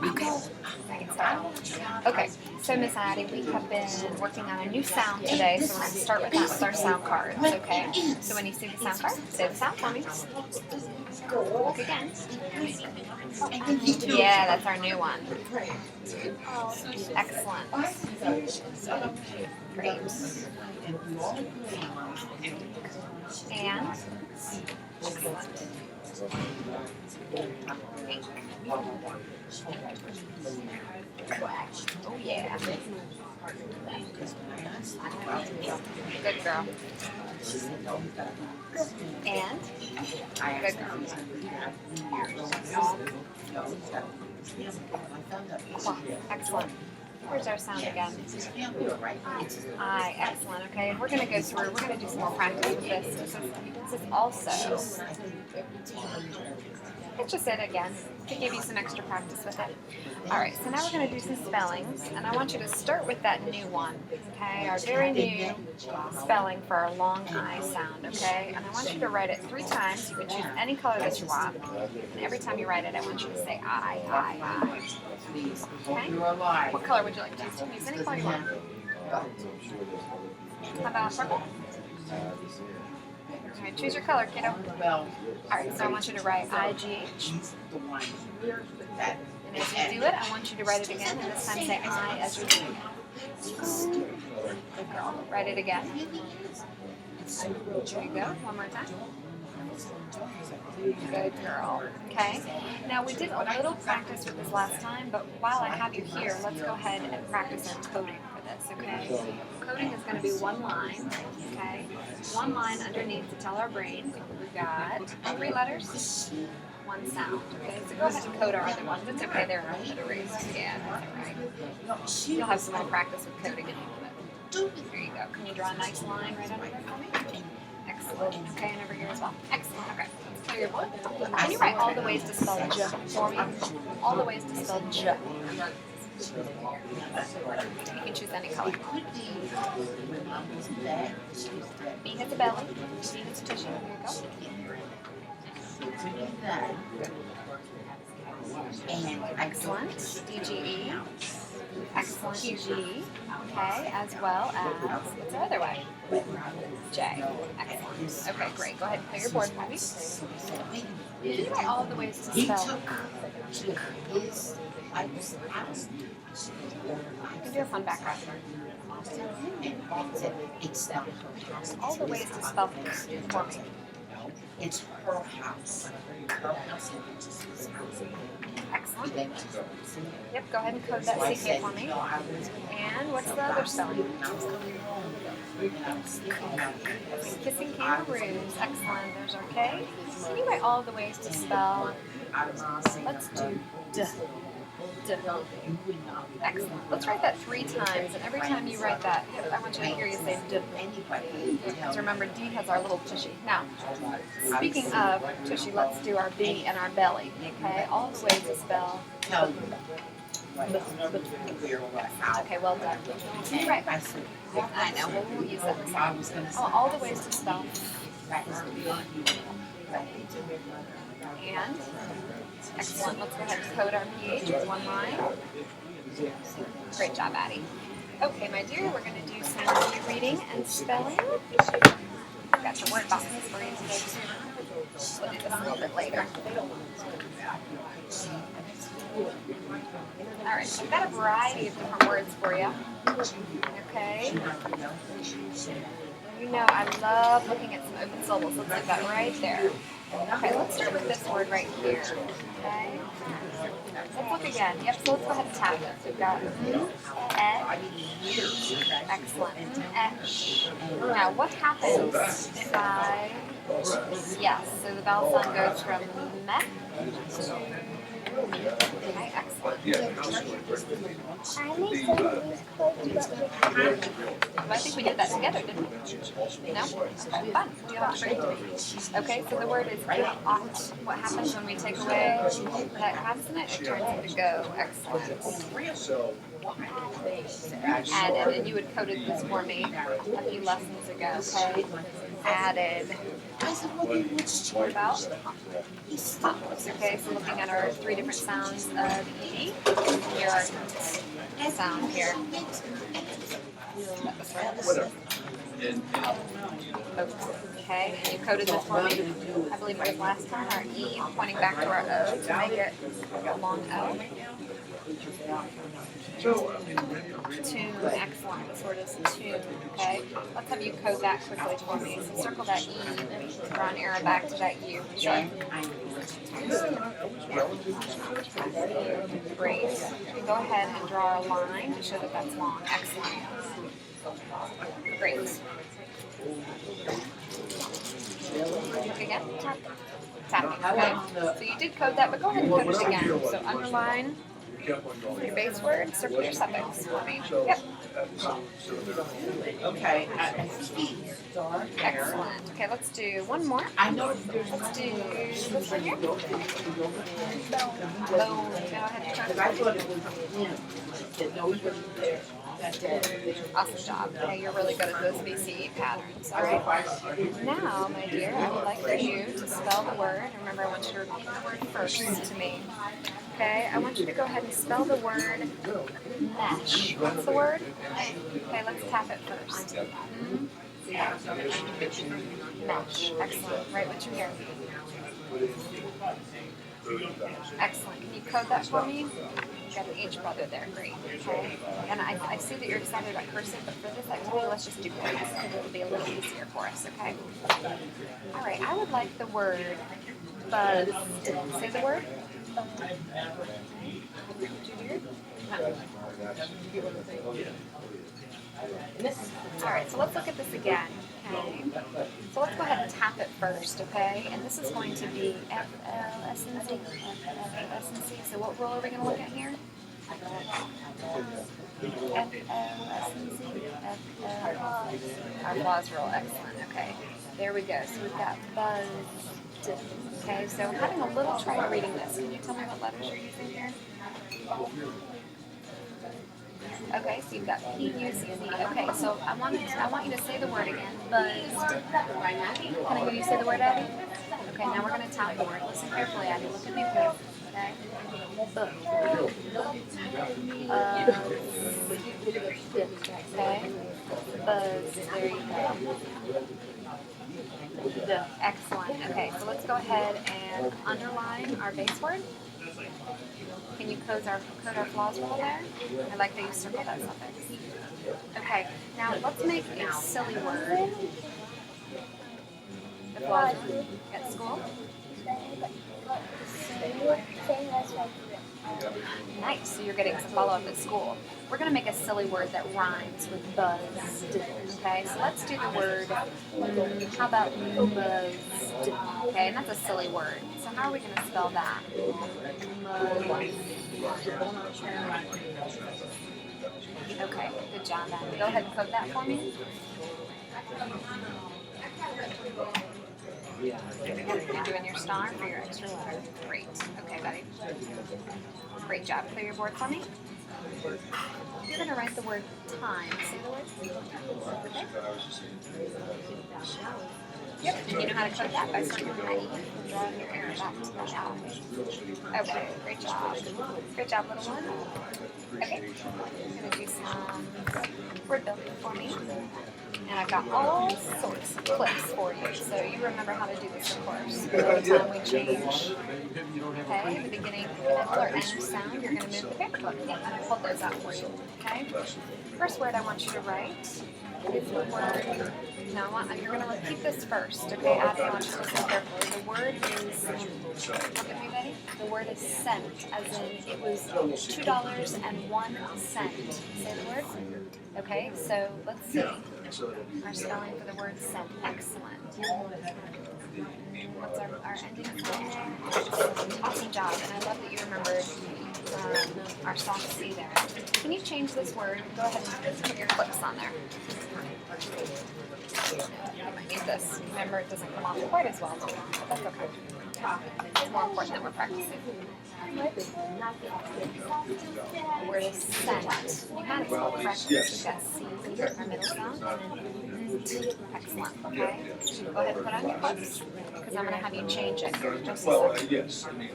Okay. Okay, so Miss Addie, we have been working on a new sound today, so we're going to start with that with our sound cards, okay? So when you see the sound card, say the sound for me. Look again. Yeah, that's our new one. Excellent. Great. And excellent. Oh yeah. Good girl. And good girl. Oh, excellent. Where's our sound again? Aye, excellent. Okay, and we're going to go through, we're going to do some more practice with this. This is also, it's just it again, to give you some extra practice with it. Alright, so now we're going to do some spellings, and I want you to start with that new one, okay? Our very new spelling for our long I sound, okay? And I want you to write it 3 times. You can choose any color that you want. And every time you write it, I want you to say I. Okay? What color would you like to use? Use any color you want. How about purple? Alright, choose your color, kiddo. Alright, so I want you to write I-G-H. And as you do it, I want you to write it again, and this time say I as you're doing it. Good girl. Write it again. There you go. One more time. Good girl. Okay. Now we did a little practice with this last time, but while I have you here, let's go ahead and practice our coding for this, okay? Coding is going to be one line, okay? One line underneath to tell our brain we've got 3 letters, 1 sound, okay? So go ahead and code our other ones. It's okay, they're a little bit erased. Yeah, that's all right. You'll have some more practice with coding in a little bit. There you go. Can you draw a nice line right under there for me? Excellent. Okay, and over here as well. Excellent. Okay. Let's clear your board. Can you write all the ways to spell J for me? All the ways to spell J. You can choose any color. B has a belly. C has a tissue. Here you go. Excellent. D-G-E. Excellent. G. Okay, as well as, what's the other way? J. Excellent. Okay, great. Go ahead and clear your board for me. Can you write all of the ways to spell? You can do a fun background. All the ways to spell things for me. It's her house. Excellent. Yep, go ahead and code that CK for me. And what's the other spelling? Kissing kangaroos. Excellent. There's our K. Can you write all the ways to spell? Let's do D. D. Excellent. Let's write that 3 times, and every time you write that, I want you to hear you say D. Because remember, D has our little tushy. Now, speaking of tushy, let's do our B and our belly. Okay, all the ways to spell. Okay, well done. Right. I know. We'll use that in a second. Oh, all the ways to spell. And excellent. Let's go ahead and code our PH with 1 line. Great job, Addie. Okay, my dear, we're going to do some review reading and spelling. I've got some word boxes for you today, too. We'll do this a little bit later. Alright, so I've got a variety of different words for you. Okay. You know, I love looking at some open syllables. Let's leave that right there. Okay, let's start with this word right here. Okay. Let's look again. Yep, so let's go ahead and tap this. We've got excellent. Now, what happens if I, yes, so the vowel sound goes from meh to okay, excellent. Well, I think we did that together, didn't we? No? Okay, fun. You'll have to bring it to me. Okay, so the word is ought. What happens when we take away that consonant? It turns into go. Excellent. Added, and you had coded this for me a few lessons ago, okay? Added. I said, well, then let's What try about hops? Okay, so looking at our 3 different sounds of E, here are sound here. Okay, and you coded this for me. I believe it was last time, our E pointing back to our O to make it a long O. Tune, excellent. This word is tune, okay? Let's have you code that quickly for me. So circle that E, draw an arrow back to that U. Sure. Great. Go ahead and draw a line to show that that's long. Excellent. Great. Look again. Tap. Tapping. Okay. So you did code that, but go ahead and code it again. So underline your base word, circle your suffix for me. Yep. Okay. Excellent. Okay, let's do one more. Let's do this one here. Bone. Go ahead and try I to thought it was him. That no, he wasn't there. awesome job. Okay, you're really good at those BCE patterns. All right. Now, my dear, I would like for you to spell the word. Remember, I want you to repeat the word first to me. Okay, I want you to go ahead and spell the word mesh. What's the word? Okay, let's tap it first. Mesh. Excellent. Right, what you hear? Excellent. Can you code that for me? You got an H brother there. Great. Okay. And I see that you're excited about cursive, but for this activity, let's just do quotes because it'll be a little easier for us, okay? All right. I would like the word buzz. Say the word. All right, so let's look at this again, okay? So let's go ahead and tap it first, okay? And this is going to be F, L, S, and Z. F, L, S, and Z. So what rule are we going to look at here? F, L, S, and Z. F, L, our applause rule. Excellent, okay. There we go. So we've got buzz. Okay, so I'm having a little trouble reading this. Can you tell me what letters you're using here? Okay, so you've got P, U, C, Z. Okay, so I want you to say the word again. Buzzed. Can I hear you say the word, Addie? Okay, now we're going to tap the word. Listen carefully, Addie. Look at me, please. Okay? Okay? Buzz. There you go. Excellent. Okay, so let's go ahead and underline our base word. Can you code our flaws rule there? I like that you circle that suffix. Okay, now let's make a silly word. The flaws rule at school. Nice, so you're getting some follow-up at school. We're going to make a silly word that rhymes with buzzed. Okay, so let's do the word, how about buzzed? Okay, and that's a silly word. So how are we going to spell that? Okay, good job, Abby. Go ahead and code that for me. You're doing your star for your extra letter. Great. Okay, buddy. Great job. Clear your board for me. You're going to write the word time. Say the word. Okay. Yep. And you know how to code that by circling that E and drawing your arrow back to that L. Okay. Great job. Great job, little one. Okay. I'm going to do some word building for me. And I've got all sorts of clips for you, so you remember how to do this, of course. Every time we change, okay, the beginning or end sound, you're going to move the paper clip. I'm going to hold those out for you, okay? First word I want you to write is the word, you're going to repeat this first, okay? Addie, I want you to listen carefully. The word is, look at me, Betty. The word is cent, as in it was $2.01. Say the word. Okay, so let's see our spelling for the word cent. Excellent. What's our ending sound there? Awesome job, and I love that you remembered our soft C there. Can you change this word? Go ahead and put your clips on there. You might need this. Remember, it doesn't come off quite as well, but that's okay. It's more important that we're practicing. The word is scent. You had it spelled correctly. We got C, our middle sound, and then T. Excellent, okay? Go ahead and put on your clips, because I'm going to have you change it here in just a second. Yes, I mean,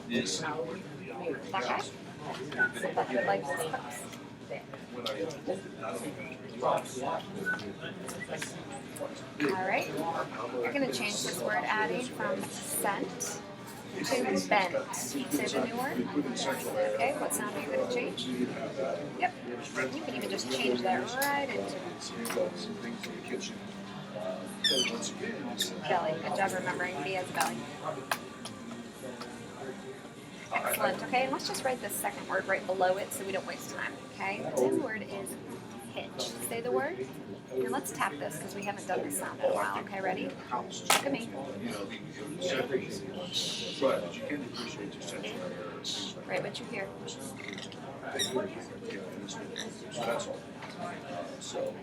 yes. Okay? So that would like those clips. All right. You're going to change this word, Addie, from scent to bent. Say the new word. Okay, what sound are you going to change? Yep. You can even just change that right into belly. Good job remembering B as belly. Excellent. Okay, and let's just write the second word right below it so we don't waste time. Okay, the new word is hitch. Say the word. And let's tap this because we haven't done this sound in a while. Okay, ready? Look at me. Right, what you hear. And you're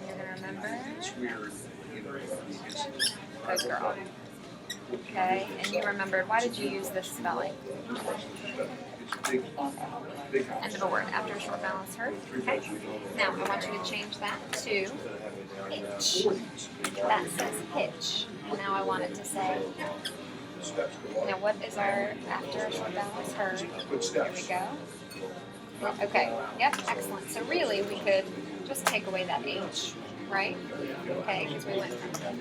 going to remember. Good girl. Okay, and you remembered, why did you use this spelling? End of a word after a short vowel is heard. Okay, now I want you to change that to hitch. That says hitch. And now I want it to say, now what is our after a short vowel is heard? Here we go. Okay, yep, excellent. So really we could just take away that H, right? Okay, because we went from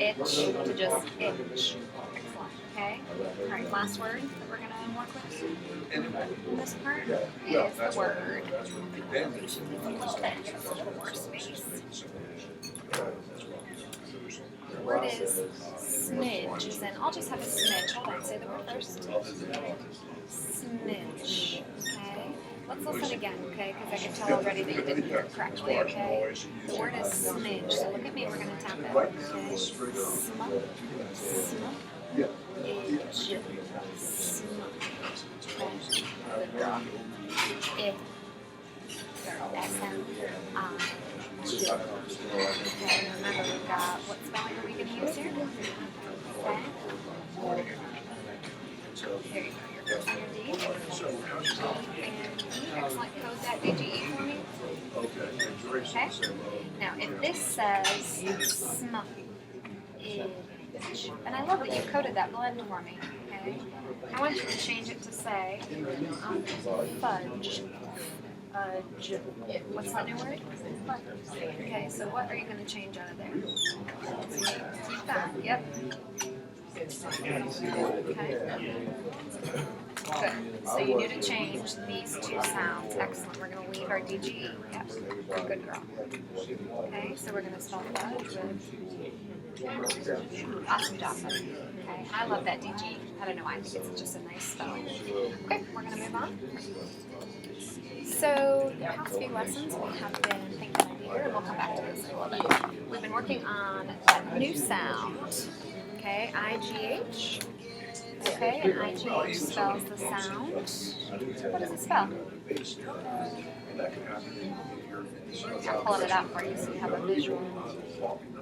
itch to just itch. Excellent, okay? All right, last word that we're going to work with in this part is the word. More space. The word is smidge, and I'll just have a smidge. Hold on, say the word first. Smidge, okay? Let's listen again, okay? Because I can tell already that you didn't hear it correctly, okay? The word is smidge, so look at me, we're going to tap it, okay? Smudge, smudge, itch, smudge, okay? Good girl. If, S-M-I. Okay, remember we've got, what spelling are we going to use here? Okay. There you go, you're pressing your D. And excellent, code that DGE for me. Okay. Now, if this says smudge, and I love that you coded that blend for me, okay? I want you to change it to say fudge. What's the new word? Okay, so what are you going to change out of there? Keep that. Yep. Okay. Good. So you need to change these two sounds. Excellent. We're going to leave our DGE. Yep. Good girl. Okay, so we're going to spell fudge with awesome job. Okay, I love that DG. I don't know why. I think it's just a nice spelling. Okay, we're going to move on. So the past few lessons we have been thinking of here, and we'll come back to this in a little bit. We've been working on that new sound. Okay, IGH. Okay, and IGH spells the sound. What does it spell? I'm pulling it out for you so you have a visual.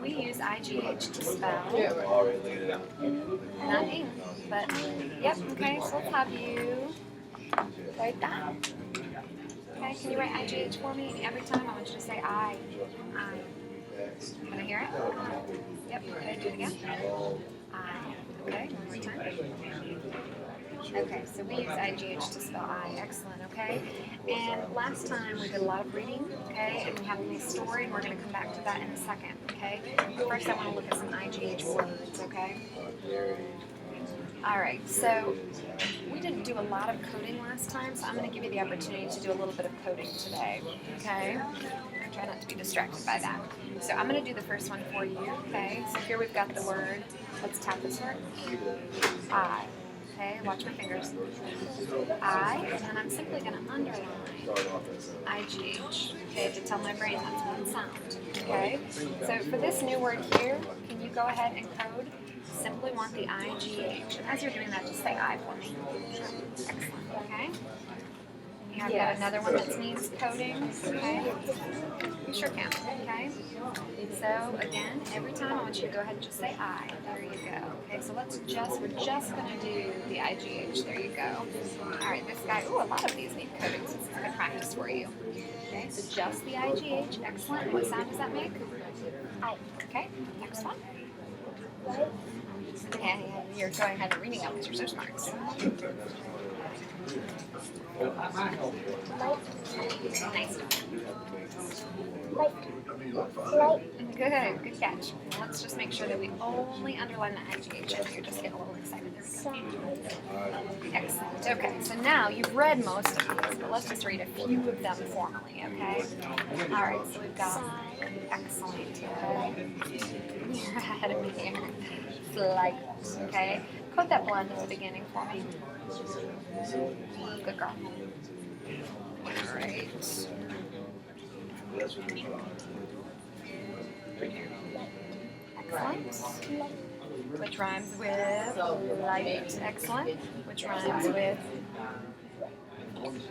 We use IGH to spell not ing, but yep, okay, so let's have you write that. Okay, can you write IGH for me? And every time I want you to say I. Can I hear it? Yep, okay, do it again. I. Okay, one more time. Okay, so we use IGH to spell I. Excellent, okay? And last time we did a lot of reading, okay? And we have a little story, and we're going to come back to that in a second, okay? But first I want to look at some IGH words, okay? All right, so we didn't do a lot of coding last time, so I'm going to give you the opportunity to do a little bit of coding today, okay? Try not to be distracted by that. So I'm going to do the first one for you, okay? So here we've got the word. Let's tap this word. I. Okay, watch my fingers. I, and I'm simply going to underline IGH, okay, to tell my brain that's one sound, okay? So for this new word here, can you go ahead and code? Simply want the IGH. And as you're doing that, just say I for me. Excellent, okay? You have got another one that needs coding, okay? You sure can, okay? So again, every time I want you to go ahead and just say I. There you go. Okay, so we're just gonna do the IGH. There you go. All right, this guy, ooh, a lot of these need coding, so this is good practice for you. Okay, so just the IGH, excellent. What sound does that make? I. Okay, next one. And you're going ahead and reading them because you're so smart. Nice. Good catch. Let's just make sure that we only underline the IGH if you're just getting a little excited. There we go. Excellent. Okay, so now you've read most of these, but let's just read a few of them formally, okay? All right, so we've got excellent, okay? You're ahead of me here. Flight, okay? Code that blend at the beginning for me. Good girl. All right. Excellent. Which rhymes with light. Excellent. Which rhymes with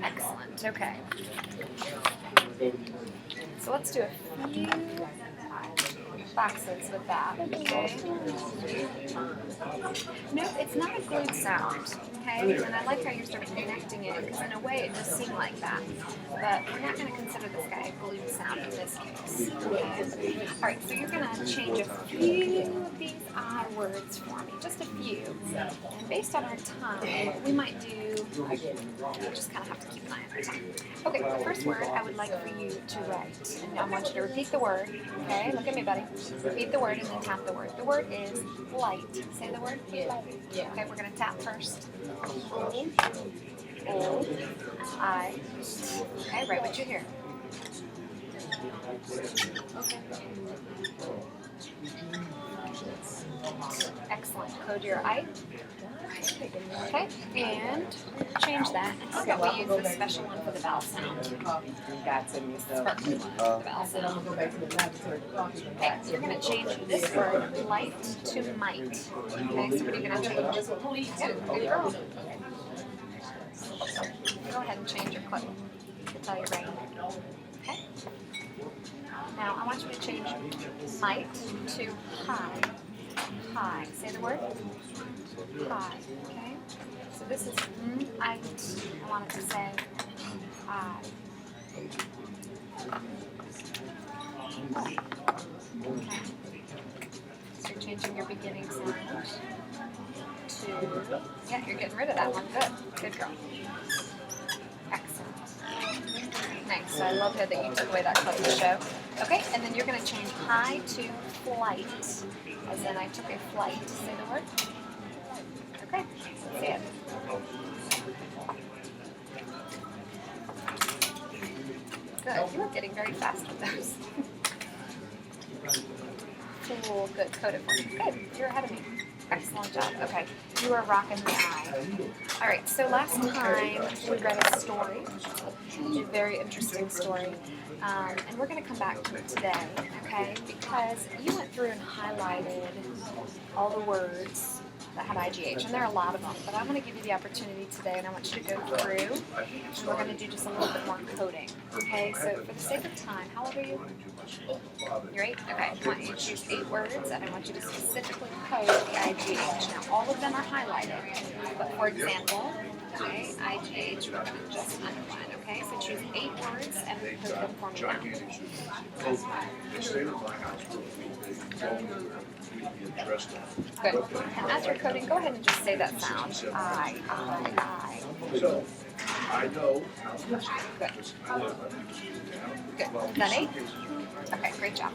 excellent. Okay. So let's do a few boxes with that. Okay. Nope, it's not a glued sound. Okay, and I like how you're sort of connecting it because in a way it does seem like that. But we're not going to consider this guy a glued sound in this case. Okay. All right, so you're going to change a few of these I words for me, just a few. And based on our time, what we might do, we just kind of have to keep an eye on our time. Okay, the first word I would like for you to write, and I want you to repeat the word. Okay, look at me, buddy. Repeat the word and then tap the word. The word is light. Say the word. Yeah. Okay, we're going to tap first. O, I. Okay, write what you hear. Excellent. Code your I. Okay, and change that. I think we use this special one for the vowel sound. Sparkly one for the vowel sound. Okay, so you're going to change this word, light, to might. Okay, so what are you going to change? Good girl. Go ahead and change your clip until you're ready. Okay. Now I want you to change might to high. High. Say the word. High. Okay. So this is I want it to say high. Okay. So you're changing your beginning sound to, yeah, you're getting rid of that one. Good. Good girl. Excellent. Nice. So I love that you took away that clip to show. Okay, and then you're going to change high to flight. As in I took a flight. Say the word. Okay, let's see it. Good. You are getting very fast with those. Cool. Good. Code it for me. Good. You're ahead of me. Excellent job. Okay. You are rocking the I. All right. So last time we read a story, a very interesting story, and we're going to come back to it today, okay? Because you went through and highlighted all the words that had IGH, and there are a lot of them, but I'm going to give you the opportunity today, and I want you to go through, and we're going to do just a little bit more coding, okay? So for the sake of time, how old are you? You're 8? Okay, I want you to choose 8 words, and I want you to specifically code the IGH. Now, all of them are highlighted, but for example, okay, IGH, we're going to just underline, okay? So choose 8 words and code them for me now. Good. And as you're coding, go ahead and just say that sound. I. So, I know. Good. Good. Done 8? Okay, great job.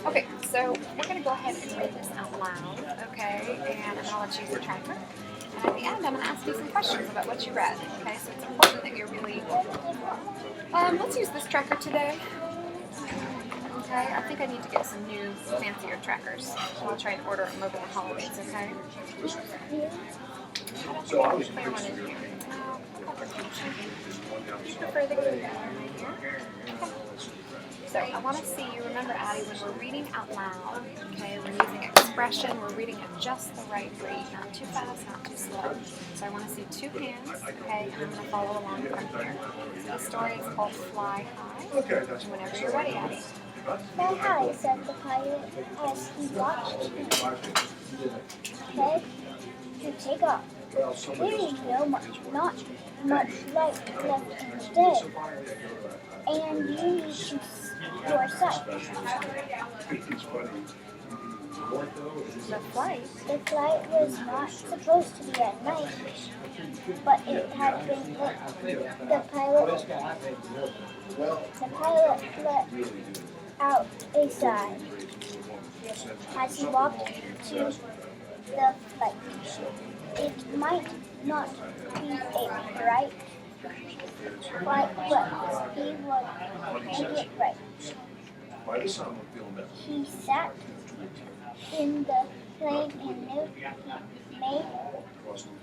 Okay, so we're going to go ahead and read this out loud, okay? And I'm going to let you use the tracker. And at the end, I'm going to ask you some questions about what you read, okay? So it's important that you're really... let's use this tracker today. Okay, I think I need to get some new, fancier trackers. So I'll try and order them over the holidays, okay? So I was Clear one in here. Do you prefer the green one right here? Okay. So I want to see you, remember Addie, when we're reading out loud, okay, we're using expression, we're reading at just the right rate, not too fast, not too slow. So So I want to see two hands, okay, and I'm going to follow along from here. So the story is called Fly High. Okay, that's And whenever you're ready, Abby. Fly high, said the pilot as he watched his head to take off. There is not much light left in the day, and you need to your sight. The flight was not supposed to be at night, but it had been lit. The pilot let out a sigh as he walked to the flight. It might not be a bright flight, but he would make it right. He sat in the plane and knew he made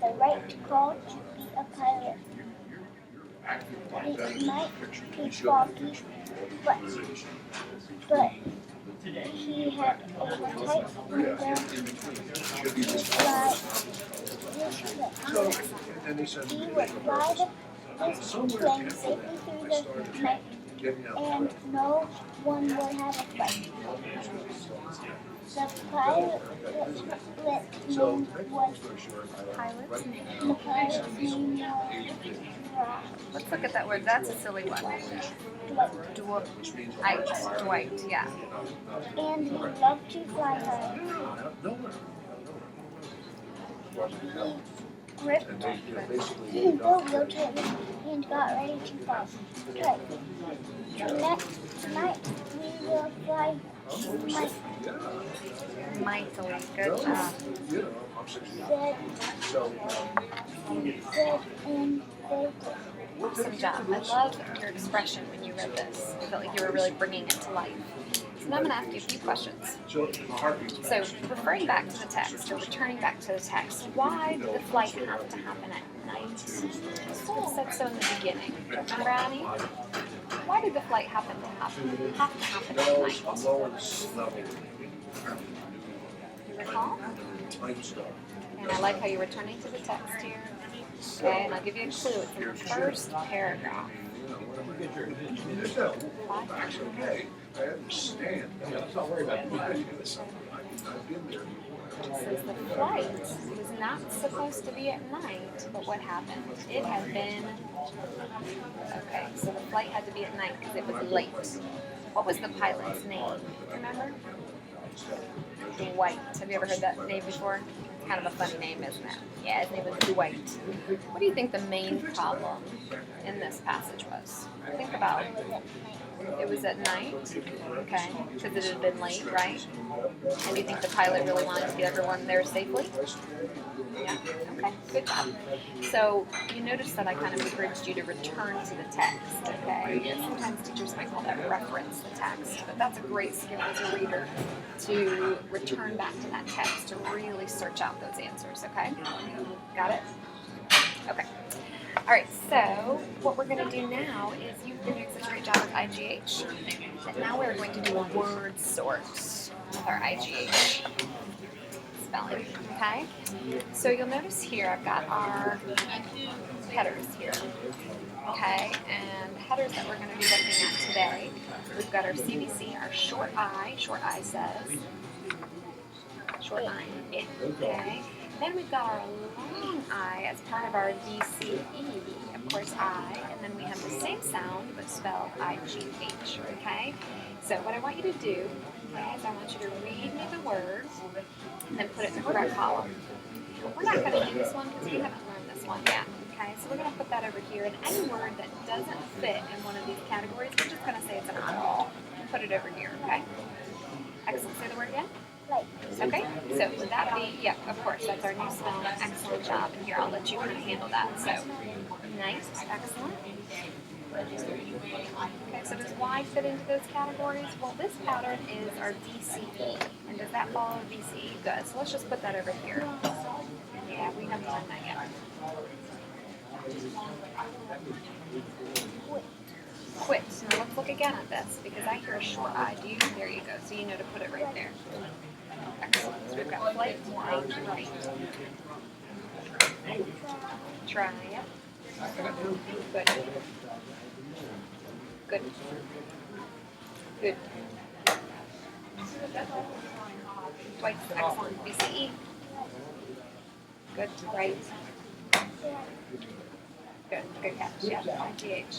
the right call to be a pilot. It might be foggy, but he had a tight window to fly his plane. He would fly his plane safely through the night, and no one would have a fight. The pilot's name was Pilot's name. the pilot's name was Let's look at that word. That's a silly one. Dwight, yeah. and he loved to fly high. He gripped the wheel tightly and got ready to fly. Okay. Tonight we will fly Mightily. Good job. said and they did. Awesome job. I love your expression when you read this. I felt like you were really bringing it to life. So now I'm going to ask you a few questions. So, referring back to the text, or returning back to the text, why did the flight have to happen at night? It said so in the beginning. Remember, Annie? Why did the flight have to happen at night? You recall? And I like how you're returning to the text here. Okay, and I'll give you a clue. It's in the first paragraph. That's okay. I understand. Don't worry about it. I've been there. It says the flight was not supposed to be at night, but what happened? It had been. Okay, so the flight had to be at night because it was late. What was the pilot's name? Remember? Dwight. Have you ever heard that name before? It's kind of a funny name, isn't it? Yeah, his name was Dwight. What do you think the main problem in this passage was? Think about it. It was at night, okay, because it had been late, right? And you think the pilot really wanted to get everyone there safely? Yeah, okay, good job. So you notice that I kind of encouraged you to return to the text, okay? And sometimes teachers might call that reference the text, but that's a great skill as a reader to return back to that text to really search out those answers, okay? Got it? Okay. All right, so what we're going to do now is you've been doing such a great job with IGH that now we're going to do a word sort with our IGH spelling, okay? So you'll notice here I've got our headers here, okay? And the headers that we're going to be looking at today, we've got our CBC, our short I says, short I, okay? Then we've got our long I as part of our DCE, of course I, and then we have the same sound but spelled IGH, okay? So what I want you to do is I want you to read me the word and then put it in the correct column. We're not going to do this one because we haven't learned this one yet, okay? So we're going to put that over here, and any word that doesn't fit in one of these categories, we're just going to say it's an oddball and put it over here, okay? Excellent. Say the word again. Okay, so would that be, yeah, of course, that's our new spelling. Excellent job. And here, I'll let you kind of handle that. So, nice, excellent. Okay, so does Y fit into those categories? Well, this pattern is our DCE. And does that follow DCE? Good. So let's just put that over here. Yeah, we haven't done that yet. Quit. Now let's look again at this because I hear a short I. Do you? There you go. So you know to put it right there. Excellent. So we've got flight, right, right. Try it. Good. Good. Good. Twice. Excellent. BCE. Good. Right. Good. Good catch. Yeah. IGH.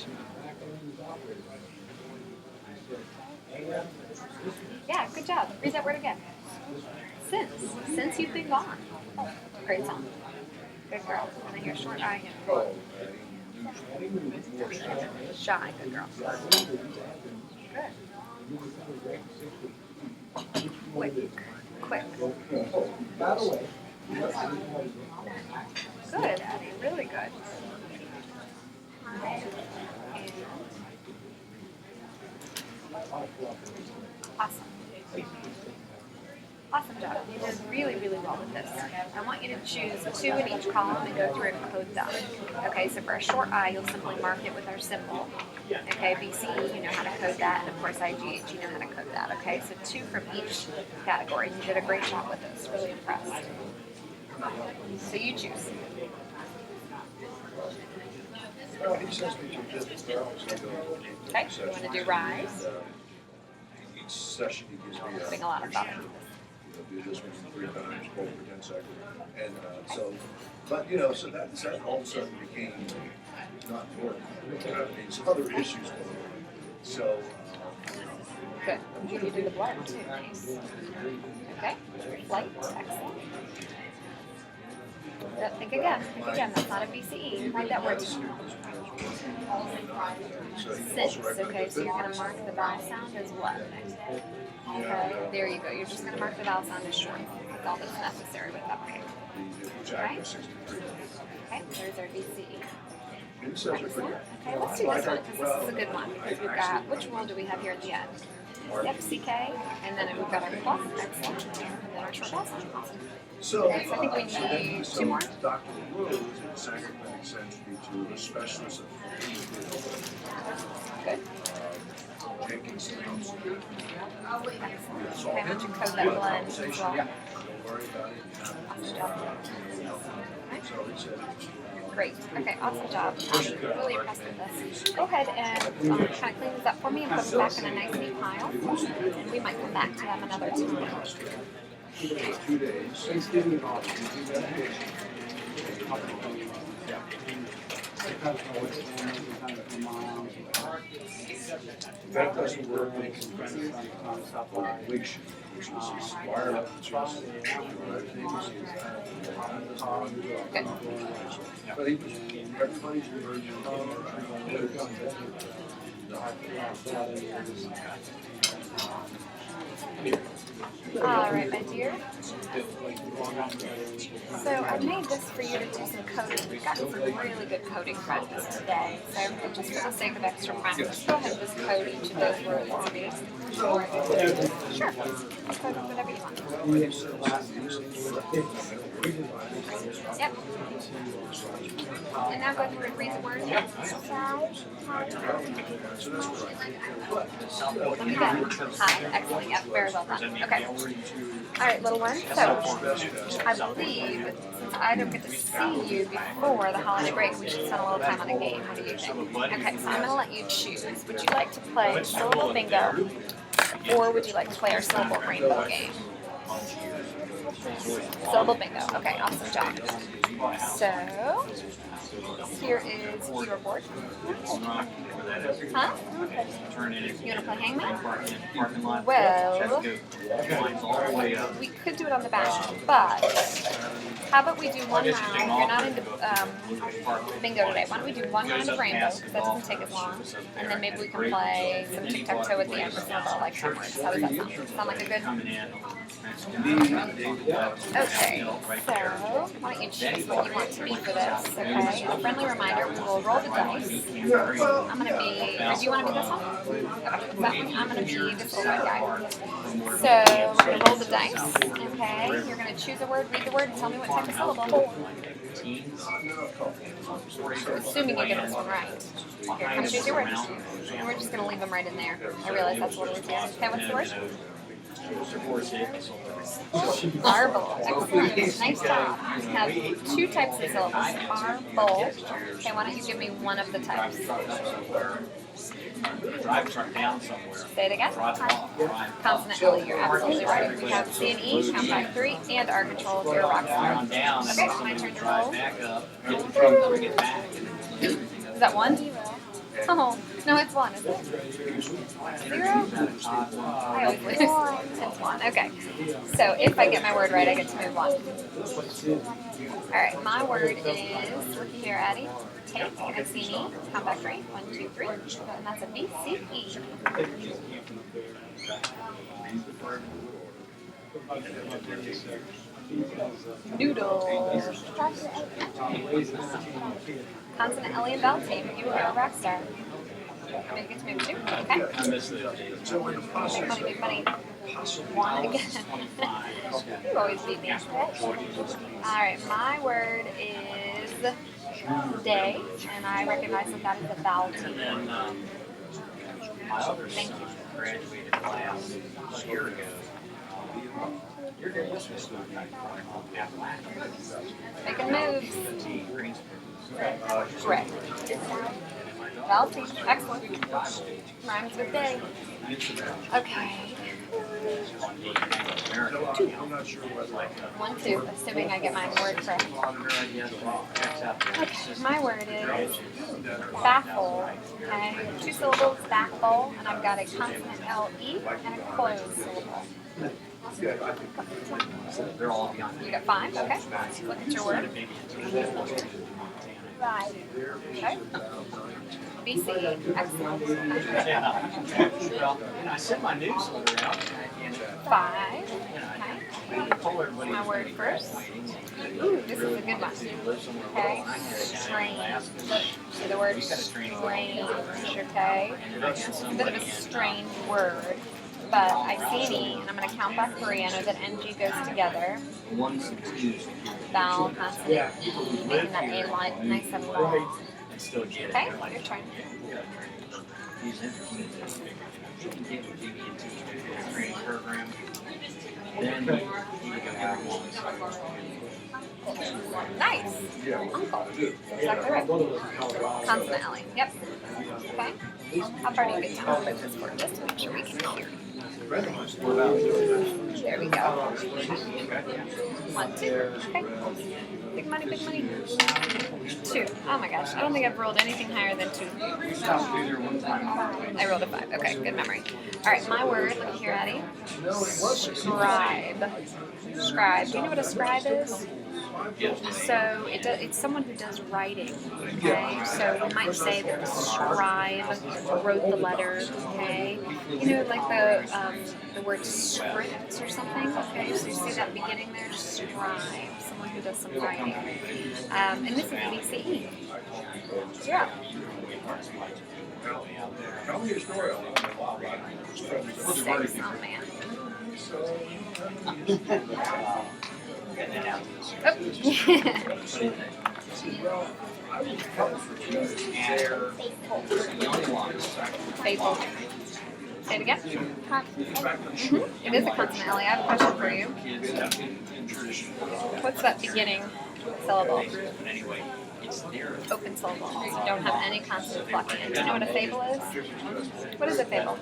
Yeah. Good job. Read that word again. Since. Since you've been gone. Great song. Good girl. And then your short eye again. Shy. Good girl. Good. Quick. Good, Addie. Really good. And awesome. Awesome job. You did really, really well with this. I want you to choose 2 in each column and go through and code them. Okay, so for a short I, you'll simply mark it with our symbol. Okay, BCE, you know how to code that, and of course IGH, you know how to code that. Okay, so 2 from each category. You did a great job with this. Really impressed. So you choose. Okay, you want to do rise? Each session he gives me Doing a lot of thought. do this one 3 times, hold for 10 seconds. And so, but so that all of a sudden became not work. I mean, some other issues going on. So, good. You do the blood too. Nice. Okay. Flight. Excellent. Think again. Think again. That's not a BCE. Write that word. Since. Okay. So you're going to mark the vowel sound as what? Okay. There you go. You're just going to mark the vowel sound as short. That's all that's necessary with that word. Okay. Okay. There's our BCE. Excellent. Okay, let's do this one because this is a good one. Because we've got, which rule do we have here at the end? Yep, CK, and then we've got our plus, excellent, and then our short vowel sound. Awesome. Okay, so I think we need 2 more. Dr. Rose in psychopath sensory to a specialist of Good. taking sounds. Excellent. Okay, I'm going to code that blend as well. Don't worry about it. Awesome job. Okay. So he said, Great. Okay, awesome job. Really impressed with this. Go ahead and kind of clean these up for me and put them back in a nice neat pile. And we might come back to them another time. 2 days. Thanksgiving off. That doesn't work. Which is wired up to Good. But everybody's All right, my dear. So I made this for you to do some coding. We've gotten some really good coding practice today. So just for the sake of extra practice, go ahead and just code each of those words for me. Sure. I'll code whatever you want. Yep. And now go through and read the word. Let me get hi. Excellent. Yep. Very well done. Okay. All right, little one. So I believe since I don't get to see you before the holiday break, we should spend a little time on a game. What do you think? Okay, so I'm going to let you choose. Would you like to play syllable bingo, or would you like to play our syllable rainbow game? Syllable bingo. Okay, awesome job. So here is your board. Huh? You want to play hangman? Well, we could do it on the back, but how about we do one round? You're not into bingo today. Why don't we do one round of rainbow, because that doesn't take as long, and then maybe we can play some tic-tac-toe at the end with some of our like words. How does that sound? Sound like a good? Okay, so why don't you choose what you want to be for this, okay? A friendly reminder, we will roll the dice. I'm going to be, or do you want to be this one? Okay, that one. I'm going to be this little red guy. So we're going to roll the dice, okay? You're going to choose a word, read the word, and tell me what type of syllable. Assuming you get this one right. Here, come choose your word. And we're just going to leave them right in there. I realize that's what it is here. Okay, what's the word? Marble. Excellent. Nice job. We have two types of syllables. Marble. Okay, why don't you give me one of the types? Drive truck down somewhere. Say it again. Consonant L, you're absolutely right. We have C and E, count back 3, and R control if you're a rock star. On down. Okay, it's my turn to roll. Back up. Get the truck, bring it back. Is that 1? Oh, no, it's 1, isn't it? 0? I always lose. It's 1. Okay. So if I get my word right, I get to move 1. Alright, my word is, looky here, Addie. Take, I see E, count back 3. 1, 2, 3. And that's a B, C, E. Noodle. Consonant L and Bell team. You are a rock star. I'm going to get to move 2. Okay. I missed it. Big money, big money. 1 again. You always beat me. Alright, my word is day, and I recognize that is a vowel T. And then my other son graduated class a year ago. You're good. Making moves. Correct. Vowel T. Excellent. Rhymes with day. Okay. 1, 2, assuming I get my word correct. Okay, my word is baffle. Okay, 2 syllables, baffle, and I've got a consonant L-E and a closed syllable. They're all beyond. You got 5, okay. Look at your word. Right. Okay. BC, excellent. Yeah. Well, I sent my newsletter out. 5, okay. My word first. Ooh, this is a good one. Okay, strange. So the word strange, okay? It's a bit of a strange word, but I see an E, and I'm going to count back 3. I know that NG goes together. Vowel, consonant, making that A line nice and long. Okay, your turn. Nice. Uncle. Exactly right. Consonant L. Yep. Okay. How far do you get down with this word just to make sure we can hear? There we go. 1, 2. Okay. Big money, big money. 2. Oh my gosh. I don't think I've rolled anything higher than 2. I rolled a 5. Okay, good memory. Alright, my word, look here, Addie. Scribe. Scribe. Do you know what a scribe is? So it's someone who does writing, okay? So we might say that the scribe wrote the letter, okay? You know, like the word script or something, okay? So you see that beginning there, scribe, someone who does some writing. And this is BCE. Yeah. Tell me your story on that. 6, oh man. Faithful. Say it again. It is a consonant, Ellie. I have a question for you. What's that beginning syllable? Open syllable. So you don't have any consonant blocking it. Do you know what a fable is? What is a fable?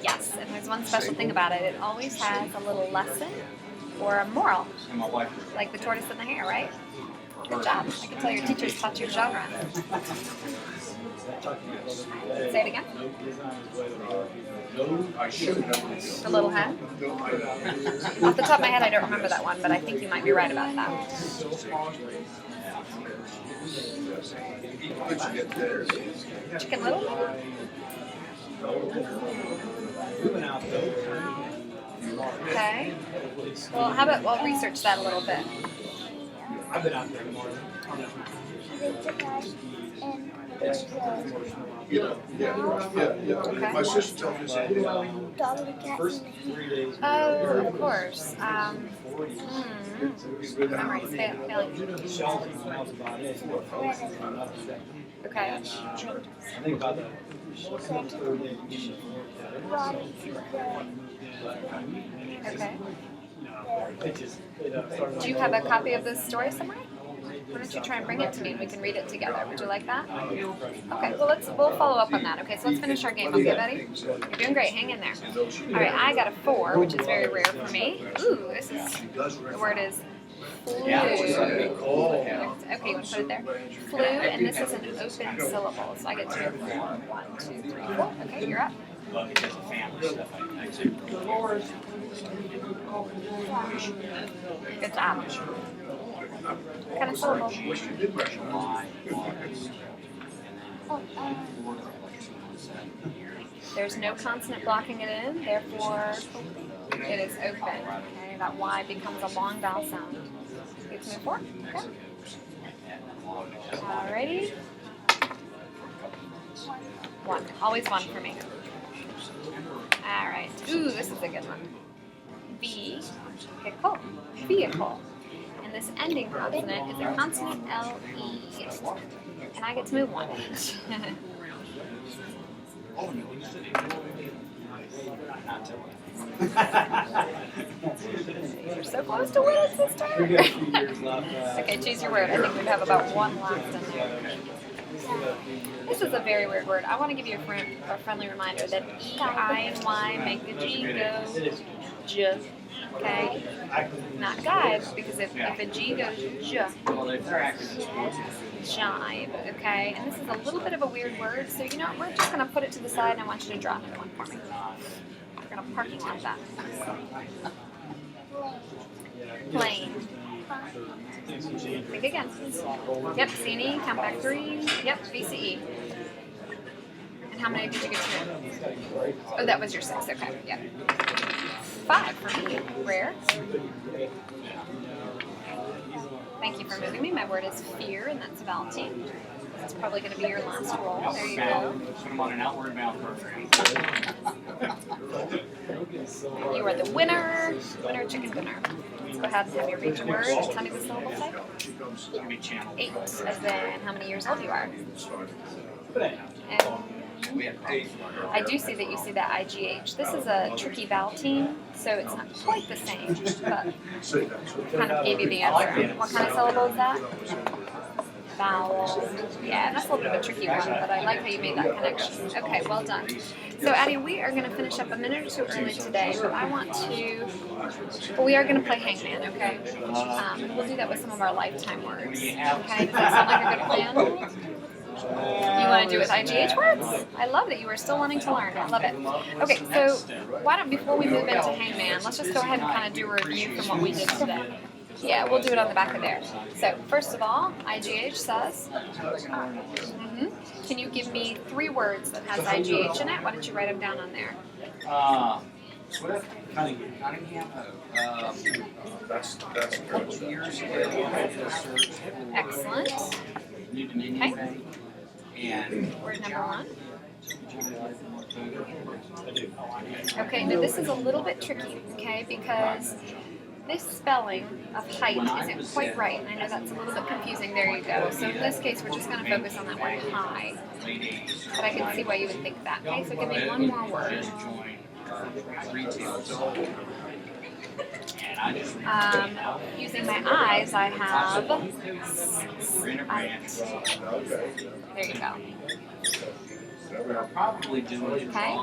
Yes, and there's one special thing about it. It always has a little lesson or a moral. Like the tortoise and the hare, right? Good job. I can tell your teachers taught you genre. Say it again. The little hat? Off the top of my head, I don't remember that one, but I think you might be right about that. Chicken Little? Okay. Well, how about we'll research that a little bit. I've been out there more. They took us and there's Yeah. My sister told me something. dog and cats in Oh, of course. Memory's failing. Okay. She said she brought it to Okay. the Do you have a copy of this story somewhere? Why don't you try and bring it to me and we can read it together? Would you like that? Okay, well we'll follow up on that. Okay, so let's finish our game, okay, buddy? You're doing great, hang in there. Alright, I got a 4, which is very rare for me. Ooh, this is, the word is flu. Okay, you want to put it there? Flu, and this is an open syllable, so I get 2, 4. 1, 2, 3, 4. Okay, you're up. Well, it's just family stuff I do. Good job. What kind of syllable? July, August, There's no consonant blocking it in, therefore it is open. Okay, that Y becomes a long vowel sound. You can move forward. Okay. Alrighty. 1. Always 1 for me. Alright. Ooh, this is a good one. Vehicle. Vehicle. And this ending consonant is a consonant L-E. And I get to move 1. You're so close to winning, sister. Okay, choose your word. I think we have about 1 left in there. This is a very weird word. I want to give you a friendly reminder that E, I, and Y make the G go J. Okay? Not guide, because if a G goes J, jive, okay? And this is a little bit of a weird word, so you know what? We're just going to put it to the side and I want you to draw another one for me. We're going to parking lot that. Plane. Think again. Yep, C&E, count back 3. Yep, VCE. And how many did you get to? Oh, that was your 6, okay, yep. 5 for me, rare. Thank you for moving me. My word is fear, and that's Valentine. That's probably going to be your last roll. There you go. Put them on an outward bound program. You are the winner. Winner, chicken dinner. Let's go ahead and have you read your word. Tell me the syllable type. 8, as in how many years old you are. And I do see that you see that IGH. This is a tricky vowel team, so it's not quite the same, but kind of gave you the answer. What kind of syllable is that? Vowel. Yeah, that's a little bit of a tricky one, but I like how you made that connection. Okay, well done. So, Addie, we are going to finish up a minute or 2 early today, but I want to, well, we are going to play Hangman, okay? We'll do that with some of our lifetime words. Okay, does that sound like a good plan? You want to do it with IGH words? I love that you are still wanting to learn. I love it. Okay, so why don't, before we move into Hangman, let's just go ahead and kind of do a review from what we did today. Yeah, we'll do it on the back of there. So, first of all, IGH says, can you give me 3 words that has IGH in it? Why don't you write them down on there? Swift, Cunningham, That's a couple of years ago, I did a search for Excellent. New Dominion Okay. Bank, and Word number 1. Okay, now this is a little bit tricky, okay, because this spelling of height isn't quite right, and I know that's a little bit confusing. There you go. So in this case, we're just going to focus on that word high, late 80s. but I can see why you would think that. Okay, so give me one more word. Just joined retail zone. And I just Using my eyes, I have Grant. There you go. We're probably doing Okay.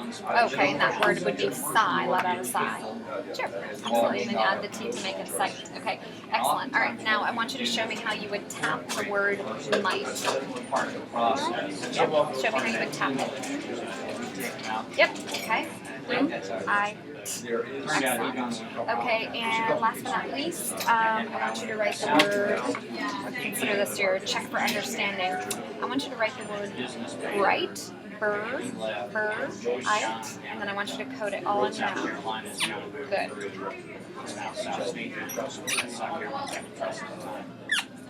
Okay, and that word would be sigh, let out a sigh. Sure, absolutely. And then add the T to make it sight. Okay, excellent. All right, now I want you to show me how you would tap the word might. part of the process. Yep. Show me how you would tap it. Yep. Okay. I. Excellent. Okay, and last but not least, I want you to write the word, consider this your check for understanding. I want you to write the word right, burr, it, and then I want you to code it all in now. Good.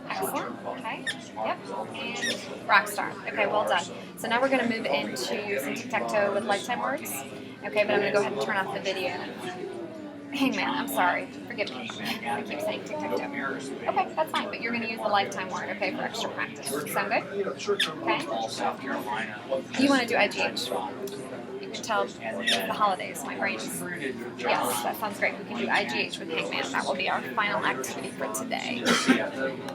Excellent. Okay. Yep. And rockstar. Okay, well done. So now we're going to move into some tic-tac-toe with lifetime words. Okay, but I'm going to go ahead and turn off the video. Hangman, I'm sorry. Forgive me. I keep saying tic-tac-toe. Okay, that's fine, but you're going to use the lifetime word, okay, for extra practice. Sound good? You know, short-term Okay. All South Carolina. You want to do IGH? You can tell it's the holidays. My brain's... Yes, that sounds great. We can do IGH with Hangman. That will be our final activity for today.